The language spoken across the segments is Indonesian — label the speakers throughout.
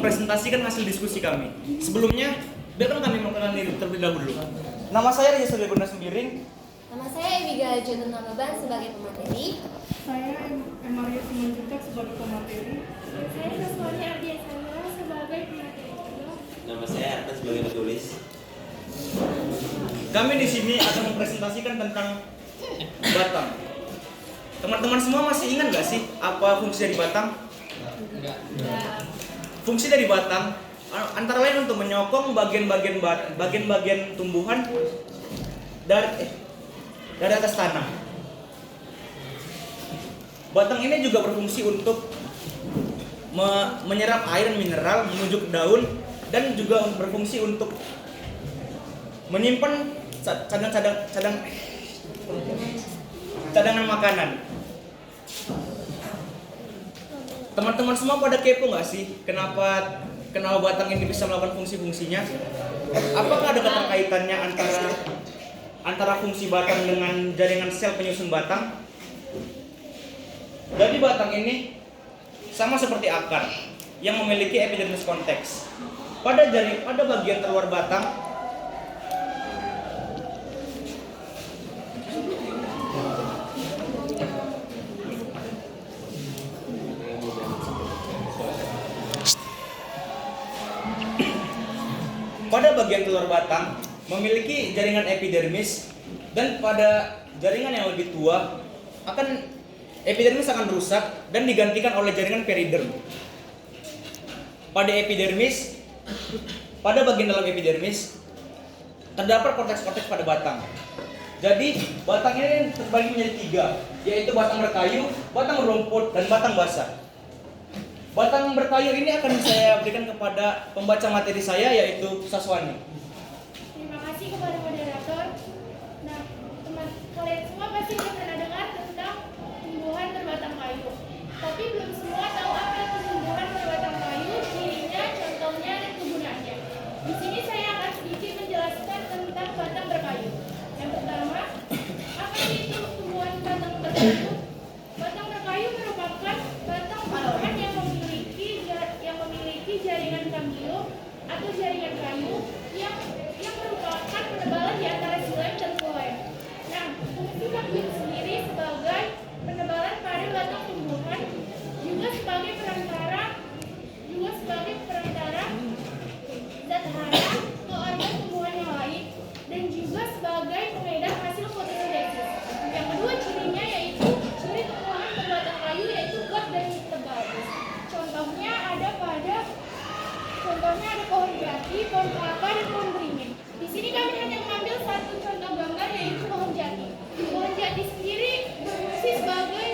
Speaker 1: mempresentasikan hasil diskusi kami. Sebelumnya, biarkan kami memperkenalkan diri terlebih dahulu. Nama saya Raja Surya Guna Sembiring.
Speaker 2: Nama saya Ebiga Jonathan Namaban sebagai pemateri.
Speaker 3: Saya Maria Simanjuntak sebagai pemateri.
Speaker 4: Saya Saswani Ardiasana sebagai pemateri.
Speaker 5: Nama saya Arta sebagai penulis.
Speaker 1: Kami di sini akan mempresentasikan tentang batang. Teman-teman semua masih ingat nggak sih apa fungsi dari batang? Fungsi dari batang antara lain untuk menyokong bagian-bagian tumbuhan dari atas tanah. Batang ini juga berfungsi untuk menyerap air mineral menuju ke daun dan juga berfungsi untuk menyimpan cadangan makanan. Teman-teman semua pada kepo nggak sih kenapa batang ini bisa melakukan fungsi-fungsinya? Apakah ada keterkaitannya antara fungsi batang dengan jaringan sel penyusun batang? Jadi batang ini sama seperti akar yang memiliki epidermis konteks. Pada bagian terluar batang memiliki jaringan epidermis, dan pada jaringan yang lebih tua epidermis akan rusak dan digantikan oleh jaringan periderm. Pada bagian dalam epidermis terdapat korteks-korteks pada batang. Jadi batang ini terbagi menjadi 3, yaitu batang berkayu, batang berumput, dan batang basah. Batang berkayu ini akan saya berikan kepada pembaca materi saya, yaitu Saswani.
Speaker 4: Terima kasih kepada moderator. Nah, teman kalian semua pasti sudah pernah dengar tentang tumbuhan berbatang kayu. Tapi belum semua tahu apa itu tumbuhan berbatang kayu, cirinya, contohnya, dan kegunaannya. Di sini saya akan sedikit menjelaskan tentang batang berkayu. Yang pertama, apa sih itu tumbuhan batang berkayu? Batang berkayu merupakan batang tumbuhan yang memiliki jaringan kambium atau jaringan kayu yang merupakan penebalan di antara xilem dan floem. Nah, fungsi kambium sendiri sebagai penebalan pada batang tumbuhan, juga sebagai perantara zat hara ke organ tumbuhan yang lain, dan juga sebagai pengedar hasil fotosintesis. Yang kedua cirinya yaitu ciri tumbuhan berbatang kayu yaitu kuat dan tebal. Contohnya ada pohon jati, pohon kelapa, dan pohon beringin. Di sini kami hanya mengambil satu contoh gambar yaitu pohon jati. Pohon jati sendiri berfungsi sebagai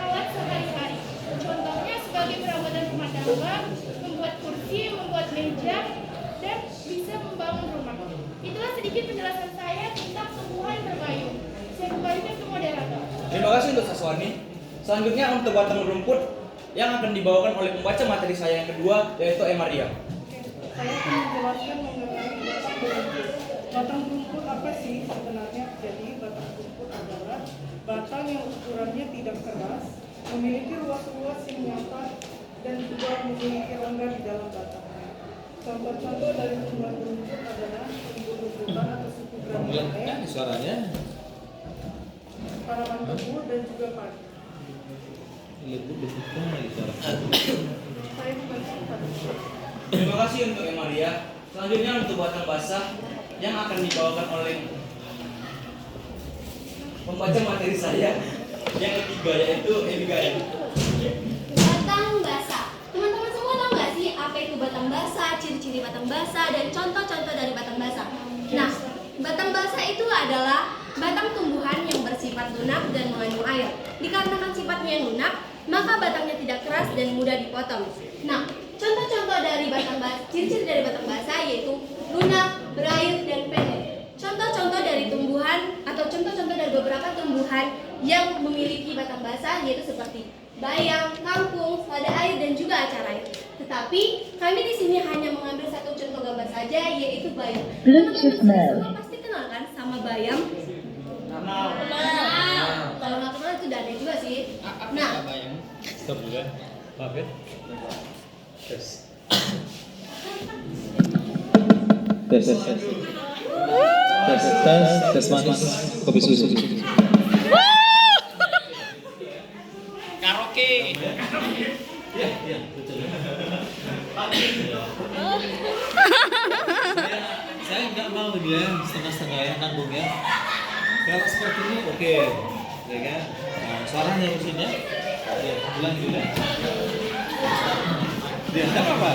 Speaker 4: alat sehari-hari. Contohnya sebagai perabotan rumah tangga, membuat kursi, membuat meja, dan bisa membangun rumah. Itulah sedikit penjelasan saya tentang tumbuhan berkayu. Saya kembalikan ke moderator.
Speaker 1: Terima kasih untuk Saswani. Selanjutnya untuk batang rumput yang akan dibawakan oleh pembaca materi saya yang kedua, yaitu Maria.
Speaker 3: Saya akan menjelaskan mengenai batang rumput. Batang rumput apa sih sebenarnya? Jadi batang rumput adalah batang yang ukurannya tidak keras, memiliki ruas-ruas yang nyata, dan juga memiliki rongga di dalam batangnya. Contoh-contoh dari tumbuhan rumput adalah tumbuh-tumbuhan atau suku gramineae,
Speaker 5: Suaranya
Speaker 3: tanaman tebu, dan juga padi.
Speaker 5: lebih lagi suara.
Speaker 3: Saya membaca padi.
Speaker 1: Terima kasih untuk Maria. Selanjutnya untuk batang basah yang akan dibawakan oleh pembaca materi saya yang ketiga, yaitu Abigail.
Speaker 2: Batang basah. Teman-teman semua tahu nggak sih apa itu batang basah, ciri-ciri batang basah, dan contoh-contoh dari batang basah? Nah, batang basah itu adalah batang tumbuhan yang bersifat lunak dan mengandung air. Dikarenakan sifatnya yang lunak, maka batangnya tidak keras dan mudah dipotong. Nah, contoh-contoh dari ciri-ciri dari batang basah yaitu lunak, berair, dan pendek. Contoh-contoh dari tumbuhan atau contoh-contoh dari beberapa tumbuhan yang memiliki batang basah yaitu seperti bayam, kangkung, selada air, dan juga acar air. Tetapi kami di sini hanya mengambil satu contoh gambar saja, yaitu bayam. Teman-teman semua pasti kenal kan sama bayam? Nah, kalau nggak kenal itu udah aneh juga sih. Nah,
Speaker 5: Stop juga. Maaf ya. Terus. Tes. Tes manis. Kopi susu.
Speaker 1: Karaoke.
Speaker 5: Iya, betul. Saya nggak mau dia setengah-setengah ya, nanggung ya. Kalau seperti ini oke, ya kan? Nah, suaranya harus ini ya. Ya, ulang dulu ya. Dia apa?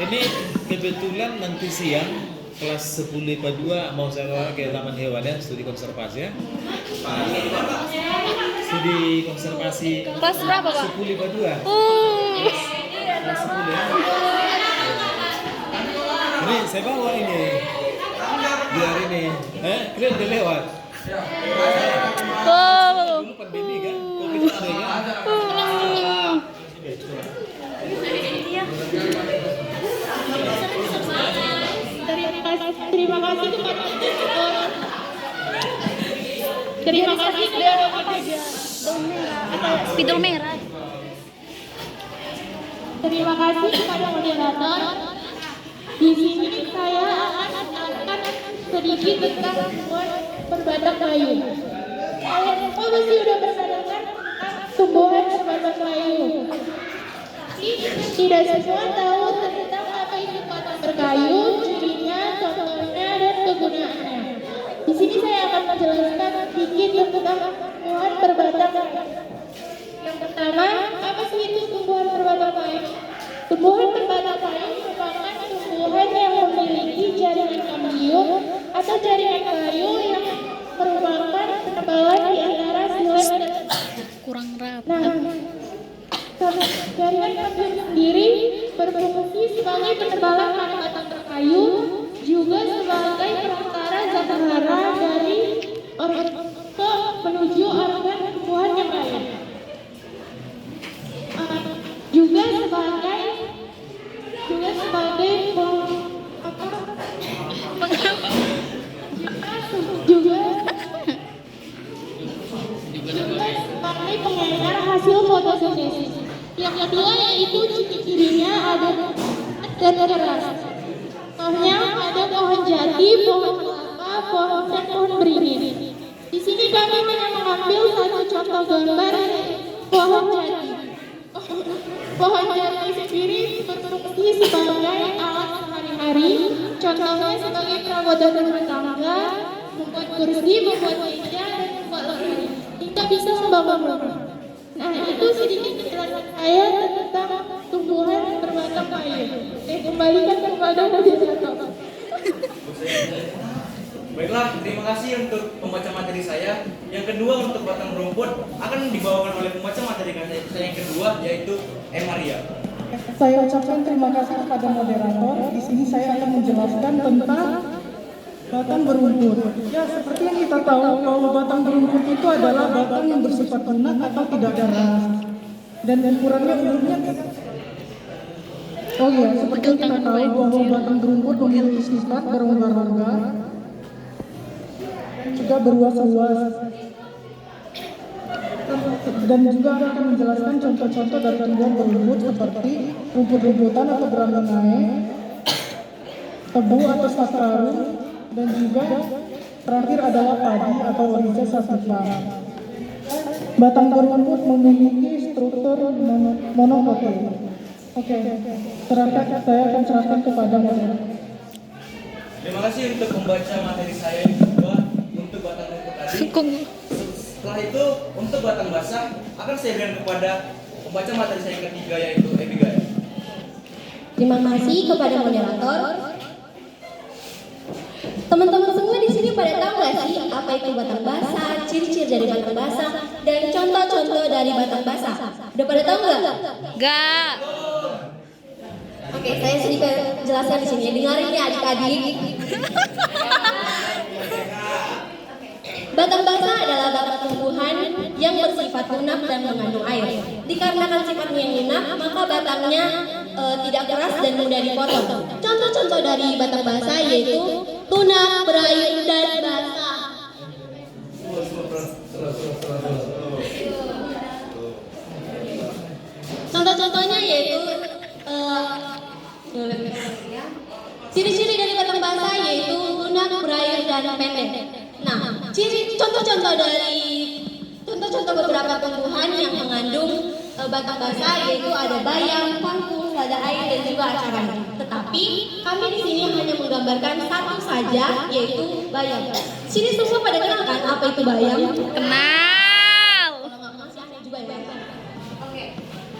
Speaker 5: Ini kebetulan nanti siang kelas 10 IPA 2 mau saya bawa ke Taman Hewan ya, studi konservasi ya. Studi konservasi
Speaker 2: Kelas berapa, Pak?
Speaker 5: 10 IPA 2. Kelas 10 ya. Ini saya bawa ini. Biar ini. Kalian udah lewat. Dulu pandemi kan, Covid ada kan.
Speaker 4: Terima kasih kepada Terima kasih kepada
Speaker 2: Spidol merah.
Speaker 4: Terima kasih kepada moderator. Di sini saya akan sedikit tentang tumbuhan berbatang kayu. Kalian semua pasti sudah pernah dengar tumbuhan berbatang kayu. Tidak semua tahu tentang apa itu batang berkayu, cirinya, contohnya, dan kegunaannya. Di sini saya akan menjelaskan sedikit tentang tumbuhan berbatang kayu. Yang pertama, apa sih itu tumbuhan berbatang kayu? Tumbuhan berbatang kayu merupakan tumbuhan yang memiliki jaringan kambium atau jaringan kayu yang merupakan penebalan di antara silet dan
Speaker 2: Kurang rapi.
Speaker 4: jaringan kambium sendiri berfungsi sebagai penebalan pada batang berkayu, juga sebagai perantara zat hara dari organ menuju organ tumbuhan yang lain. Juga sebagai sebagai pengencer hasil fotosintesis. Yang kedua yaitu ciri-cirinya ada dan keras. Contohnya ada pohon jati, pohon kelapa, pohon dan pohon beringin. Di sini kami hanya mengambil satu contoh gambar pohon jati. Pohon jati sendiri berfungsi sebagai alat sehari-hari, contohnya sebagai perabotan rumah tangga, membuat kursi, membuat meja, dan membuat lemari. Kita bisa membangun rumah. Nah, itu sedikit penjelasan saya tentang tumbuhan berbatang kayu. Saya kembalikan kepada moderator.
Speaker 1: Baiklah, terima kasih untuk pembaca materi saya. Yang kedua untuk batang rumput akan dibawakan oleh pembaca materi saya yang kedua yaitu Maria.
Speaker 3: Saya ucapkan terima kasih kepada moderator. Di sini saya akan menjelaskan tentang batang berumput. Ya, seperti yang kita tahu bahwa batang berumput itu adalah batang yang bersifat lunak atau tidak keras dan ukurannya umumnya. Oh iya, seperti yang kita tahu bahwa batang berumput memiliki sifat berongga-rongga, juga beruas-uas. Dan juga akan menjelaskan contoh-contoh dari tumbuhan berumput seperti rumput-rumputan atau berangan-angan, tebu atau sakaru, dan juga terakhir adalah padi atau oriza sativa. Batang berumput memiliki struktur monokotil. Oke, saya akan serahkan kepada moderator.
Speaker 1: Terima kasih untuk membaca materi saya yang kedua untuk batang rumput tadi. Setelah itu untuk batang basah akan saya berikan kepada pembaca materi saya yang ketiga yaitu Abigail.
Speaker 2: Terima kasih kepada moderator. Teman-teman semua di sini pada tahu nggak sih apa itu batang basah, ciri-ciri dari batang basah, dan contoh-contoh dari batang basah? Udah pada tahu nggak?
Speaker 6: Enggak.
Speaker 2: Oke, saya sedikit jelaskan di sini. Dengarin ya adik-adik. Batang basah adalah batang tumbuhan yang bersifat lunak dan mengandung air. Dikarenakan sifatnya yang lunak, maka batangnya tidak keras dan mudah dipotong. Contoh-contoh dari batang basah yaitu lunak, berair, dan basah. Contoh-contohnya pendek. Nah, contoh-contoh beberapa tumbuhan yang mengandung batang basah yaitu ada bayam, kangkung, lada air dan juga acaran. Tetapi kami di sini hanya menggambarkan satu saja yaitu bayam. Sini semua pada kenal kan apa itu bayam?
Speaker 6: Kenal.
Speaker 2: Kalau nggak kenal sih aneh juga ya. Oke.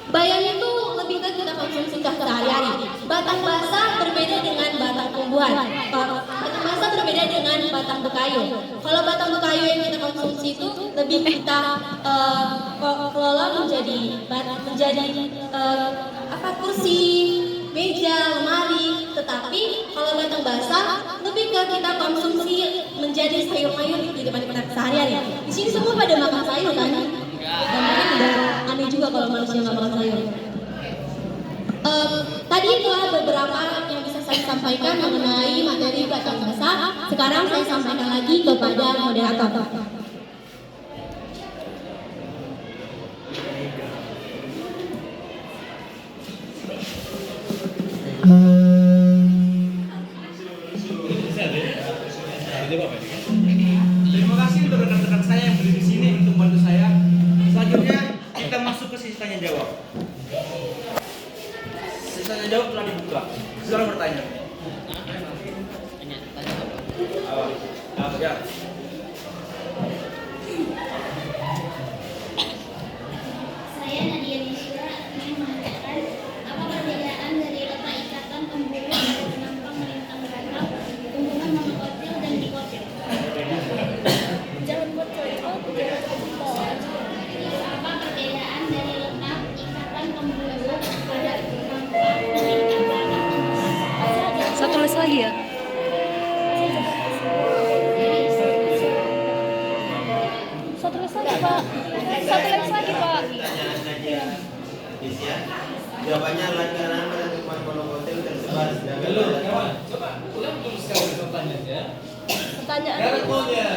Speaker 2: Bayam itu lebih ke kita konsumsi sehari-hari. Batang basah berbeda dengan batang tumbuhan. Batang basah berbeda dengan batang bekayu. Kalau batang bekayu yang kita konsumsi itu lebih kita kelola menjadi kursi, meja, lemari. Tetapi kalau batang basah lebih ke kita konsumsi menjadi sayur-mayur di depan kita sehari-hari. Di sini semua pada makan sayur kan? Dan mungkin udah aneh juga kalau manusia nggak makan sayur. Tadi itulah beberapa yang bisa saya sampaikan mengenai materi batang basah. Sekarang saya sampaikan lagi kepada moderator.
Speaker 1: Terima kasih untuk rekan-rekan saya yang berdiri di sini untuk membantu saya. Selanjutnya kita masuk ke sesi tanya jawab. Sesi tanya jawab telah dibuka. Silakan bertanya. Ya.
Speaker 7: Saya Nadia Nisra ingin menanyakan apa perbedaan dari letak ikatan pembuluh dan penampang melintang batang, tumbuhan monokotil dan dikotil.
Speaker 4: Jangan buat out, jangan
Speaker 7: Apa perbedaan dari letak ikatan pembuluh pada penampang melintang batang?
Speaker 6: Satu tulis lagi ya.
Speaker 4: Satu tulis lagi Pak. Satu tulis lagi Pak.
Speaker 8: Jawabannya lantaran pada tumbuhan monokotil tersebar sedangkan
Speaker 5: Belum, kawan. Coba ulang tuliskan pertanyaannya.
Speaker 4: Pertanyaan
Speaker 5: Karena punya.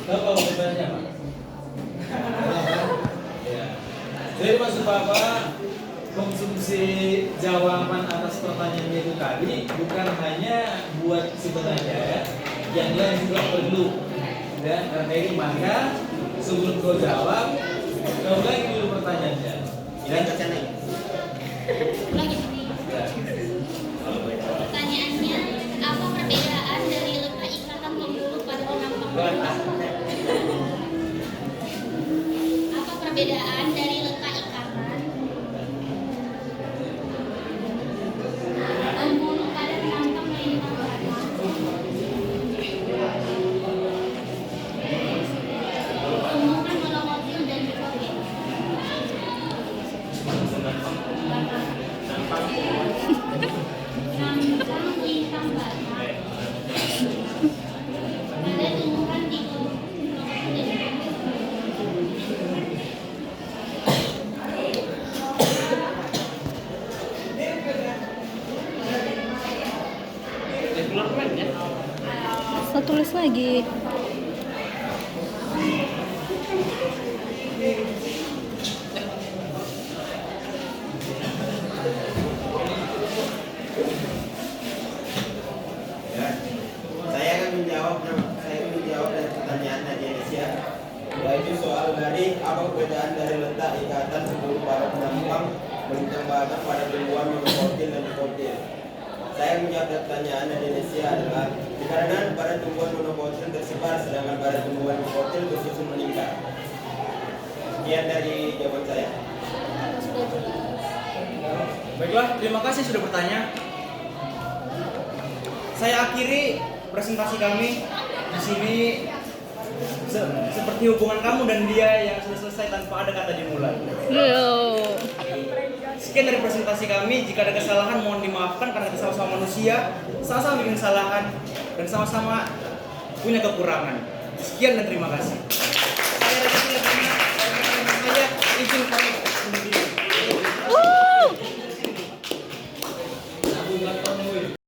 Speaker 5: Apa pertanyaannya, Pak? Ya. Jadi maksud Bapak konsumsi jawaban atas pertanyaannya itu tadi bukan hanya buat sebenarnya ya, yang lain juga perlu. Dan karena itu maka sebelum kau jawab, kau ulangi dulu pertanyaannya.
Speaker 8: dan tercenang.
Speaker 7: Lagi ini. Pertanyaannya, apa perbedaan dari letak ikatan pembuluh pada penampang melintang? Apa perbedaan dari letak ikatan pembuluh pada penampang melintang batang? Tumbuhan monokotil dan dikotil. Nampang melintang batang. Pada tumbuhan dikotil dan
Speaker 6: Satu tulis lagi.
Speaker 8: Ya. Saya akan menjawab dari pertanyaan Nadia Nisra, yaitu soal dari apa perbedaan dari letak ikatan sebelum pada penampang melintang batang pada tumbuhan monokotil dan dikotil. Saya menjawab dari pertanyaan Nadia Nisra adalah dikarenakan pada tumbuhan monokotil tersebar sedangkan pada tumbuhan dikotil bersusun meningkat. Sekian dari jawaban saya.
Speaker 1: Baiklah, terima kasih sudah bertanya. Saya akhiri presentasi kami di sini seperti hubungan kamu dan dia yang sudah selesai tanpa ada kata dimulai.
Speaker 6: Yo.
Speaker 1: Sekian dari presentasi kami. Jika ada kesalahan mohon dimaafkan karena kita sama-sama manusia, sama-sama bikin kesalahan dan sama-sama punya kekurangan. Sekian dan terima kasih. Saya izin pamit